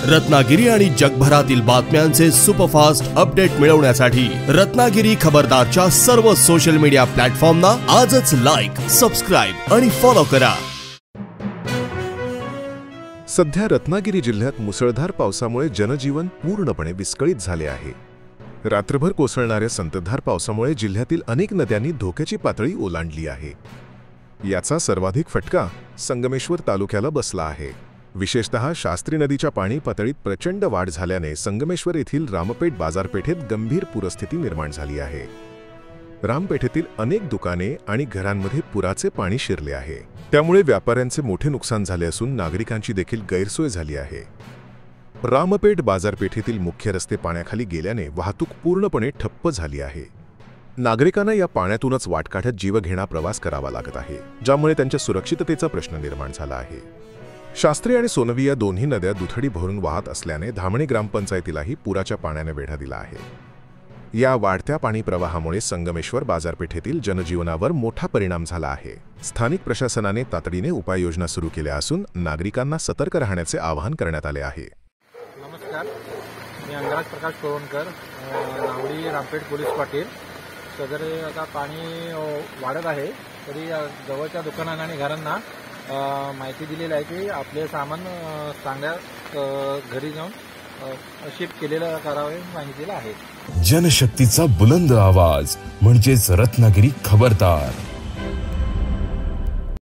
रत्नागिरी आणि जगभरातील बातम्यांचे सुपरफास्ट अपडेट मिळवण्यासाठी रत्नागिरी खबरदारच्या सर्व सोशल मीडिया प्लॅटफॉर्मना आजच लाईक, सबस्क्राईब आणि फॉलो करा। सध्या रत्नागिरी जिल्ह्यात मुसळधार पावसामुळे जनजीवन पूर्णपणे विस्कळीत झाले आहे। रात्रभर कोसळणाऱ्या संततधार पावसामुळे जिल्ह्यातील अनेक नद्यांनी धोक्याची पातळी ओलांडली आहे। याचा सर्वाधिक फटका संगमेश्वर तालुक्याला बसला आहे। विशेषतः शास्त्री नदीच्या पाणी पातळीत प्रचंड वाढ झाल्याने संगमेश्वर येथील रामपेठ बाजारपेठेत गंभीर पूरस्थिती निर्माण झाली आहे। रामपेठेतील अनेक दुकाने आणि घरांमध्ये पुराचे पाणी शिरले आहे। त्यामुळे व्यापाऱ्यांचे मोठे नुकसान झाले असून नागरिकांची देखील गैरसोय झाली आहे। रामपेठ बाजारपेठेतील मुख्य रस्ते पाण्याखाली गेल्याने वाहतूक पूर्णपणे ठप्प झाली आहे। नागरिकांना या पाण्यातूनच वाट काढत जीवघेणा प्रवास करावा लागत आहे, ज्यामुळे त्यांच्या सुरक्षिततेचा प्रश्न निर्माण झाला आहे। शास्त्री आणि सोनवी या दोन्ही नद्या दुथडी भरून वाहत असल्याने धामणे ग्रामपंचायतीलाही पुराच्या पाण्याने वेढा दिला आहे। या वाढत्या पाणी प्रवाहामुळे संगमेश्वर बाजारपेठेतील जनजीवनावर मोठा परिणाम झाला आहे। स्थानिक प्रशासनाने तातडीने उपाययोजना सुरू केल्या असून नागरिकांना सतर्क राहण्याचे आवाहन करण्यात आले आहे। नमस्कार, मी अंगराज प्रकाश कोवणकर, नावडी रामपेठ पोलीस पाटील। सदर आता पाणी वाढत आहे, तरी जवळच्या दुकानांना आणि घरांना माहिती दिलेली आहे की आपले सामान चांगल्या घरी जाऊन शिफ्ट केलेलं करावे माहिती दिलं आहे। जनशक्तीचा बुलंद आवाज म्हणजेच रत्नागिरी खबरदार।